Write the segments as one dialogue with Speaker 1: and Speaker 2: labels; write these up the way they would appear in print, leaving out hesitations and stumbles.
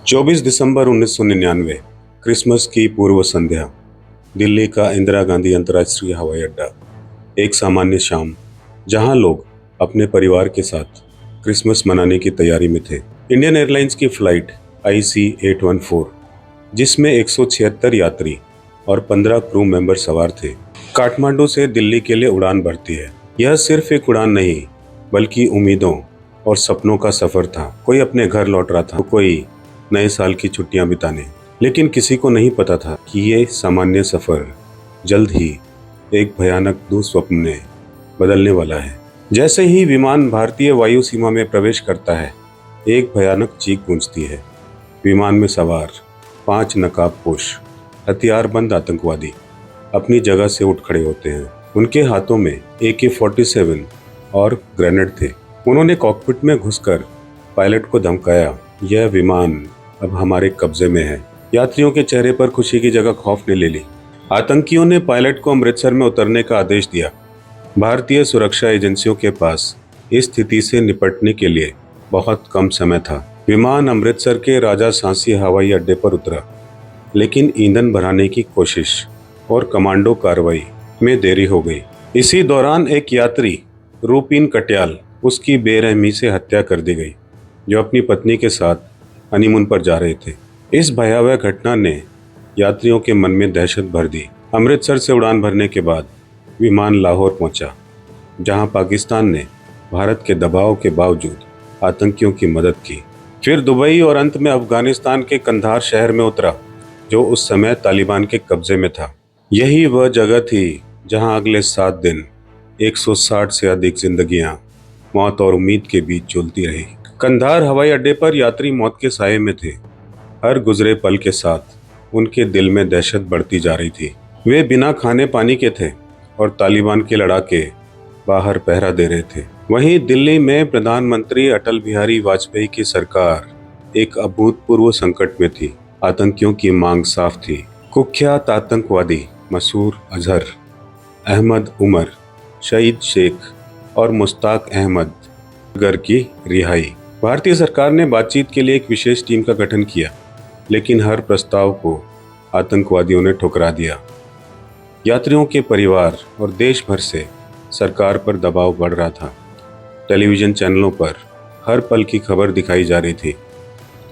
Speaker 1: 24 दिसंबर 1999 Christmas की पूर्व संध्या। दिल्ली का इंदिरा गांधी अंतर्राष्ट्रीय हवाई अड्डा। एक सामान्य शाम जहां लोग अपने परिवार के साथ क्रिसमस मनाने की तैयारी में थे। इंडियन एयरलाइंस की फ्लाइट IC-814 जिसमें 176 यात्री और 15 क्रू मेंबर सवार थे, काठमांडू से दिल्ली के लिए उड़ान भरती है। यह सिर्फ एक उड़ान नहीं बल्कि उम्मीदों और सपनों का सफर था। कोई अपने घर लौट रहा था, तो कोई नए साल की छुट्टियां बिताने। लेकिन किसी को नहीं पता था कि ये सामान्य सफर जल्द ही एक भयानक दुस्वप्न में बदलने वाला है। जैसे ही विमान भारतीय वायु सीमा में प्रवेश करता है, एक भयानक चीख गूंजती है। विमान में सवार 5 नकाबपोश हथियारबंद आतंकवादी अपनी जगह से उठ खड़े होते हैं। उनके हाथों में AK-47 और ग्रेनेड थे। उन्होंने कॉकपिट में घुसकर पायलट को धमकाया, यह विमान अब हमारे कब्जे में है। यात्रियों के चेहरे पर खुशी की जगह खौफ ने ले ली। आतंकियों ने पायलट को अमृतसर में उतरने का आदेश दिया। भारतीय सुरक्षा एजेंसियों के पास इस स्थिति से निपटने के लिए बहुत कम समय था। विमान अमृतसर के राजा सांसी हवाई अड्डे पर उतरा, लेकिन ईंधन भराने की कोशिश और कमांडो कार्रवाई में देरी हो गई। इसी दौरान एक यात्री रूपीन कट्याल उसकी बेरहमी से हत्या कर दी गई, जो अपनी पत्नी के साथ हनीमून पर जा रहे थे। इस भयावह घटना ने यात्रियों के मन में दहशत भर दी। अमृतसर से उड़ान भरने के बाद विमान लाहौर पहुंचा, जहां पाकिस्तान ने भारत के दबाव के बावजूद आतंकियों की मदद की। फिर दुबई और अंत में अफगानिस्तान के कंधार शहर में उतरा, जो उस समय तालिबान के कब्जे में था। यही वह जगह थी जहां अगले 7 दिन 160 से अधिक जिंदगियां मौत और उम्मीद के बीच झूलती रही। कंधार हवाई अड्डे पर यात्री मौत के साये में थे। हर गुजरे पल के साथ उनके दिल में दहशत बढ़ती जा रही थी। वे बिना खाने पानी के थे और तालिबान के लड़ाके बाहर पहरा दे रहे थे। वहीं दिल्ली में प्रधानमंत्री अटल बिहारी वाजपेयी की सरकार एक अभूतपूर्व संकट में थी। आतंकियों की मांग साफ थी। कुख्यात आतंकवादी मसूद अजहर, अहमद उमर, शहीद शेख और मुश्ताक अहमद गर की रिहाई। भारतीय सरकार ने बातचीत के लिए एक विशेष टीम का गठन किया, लेकिन हर प्रस्ताव को आतंकवादियों ने ठुकरा दिया। यात्रियों के परिवार और देश भर से सरकार पर दबाव बढ़ रहा था। टेलीविजन चैनलों पर हर पल की खबर दिखाई जा रही थी।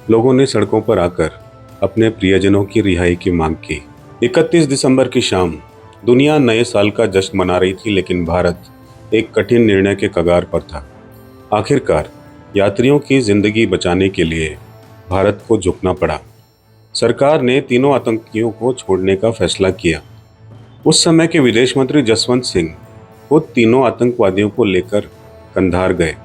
Speaker 1: लोगों ने सड़कों पर आकर अपने प्रियजनों की रिहाई की मांग की। 31 दिसंबर की शाम दुनिया नए साल का जश्न मना रही थी, लेकिन भारत एक कठिन निर्णय के कगार पर था। आखिरकार यात्रियों की जिंदगी बचाने के लिए भारत को झुकना पड़ा। सरकार ने तीनों आतंकियों को छोड़ने का फैसला किया। उस समय के विदेश मंत्री जसवंत सिंह खुद तीनों आतंकवादियों को लेकर कंधार गए।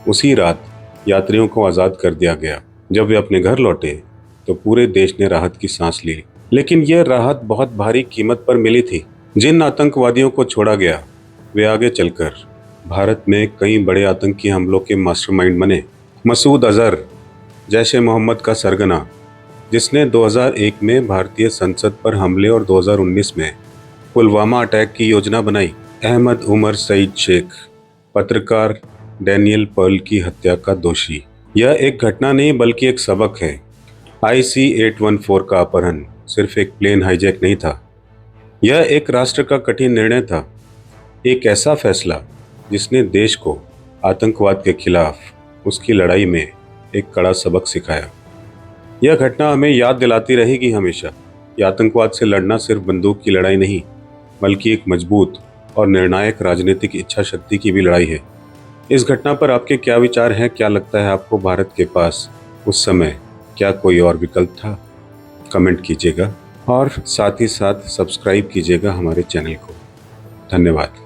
Speaker 1: उसी रात यात्रियों को आज़ाद कर दिया गया। जब वे अपने घर लौटे तो पूरे देश ने राहत की सांस ली, लेकिन यह राहत बहुत भारी कीमत पर मिली थी। जिन आतंकवादियों को छोड़ा गया, वे आगे चलकर भारत में कई बड़े आतंकी हमलों के मास्टरमाइंड बने। मसूद अजहर जैश-ए-मोहम्मद का सरगना, जिसने 2001 में भारतीय संसद पर हमले और 2019 में पुलवामा अटैक की योजना बनाई। अहमद उमर, शहीद शेख, पत्रकार डैनियल पर्ल की हत्या का दोषी। यह एक घटना नहीं बल्कि एक सबक है। IC-814 का अपहरण सिर्फ एक प्लेन हाईजैक नहीं था, यह एक राष्ट्र का कठिन निर्णय था। एक ऐसा फैसला जिसने देश को आतंकवाद के खिलाफ उसकी लड़ाई में एक कड़ा सबक सिखाया। यह घटना हमें याद दिलाती रहेगी हमेशा कि आतंकवाद से लड़ना सिर्फ बंदूक की लड़ाई नहीं, बल्कि एक मजबूत और निर्णायक राजनीतिक इच्छा शक्ति की भी लड़ाई है। इस घटना पर आपके क्या विचार हैं? क्या लगता है आपको भारत के पास उस समय क्या कोई और विकल्प था? कमेंट कीजिएगा और साथ ही साथ सब्सक्राइब कीजिएगा हमारे चैनल को। धन्यवाद।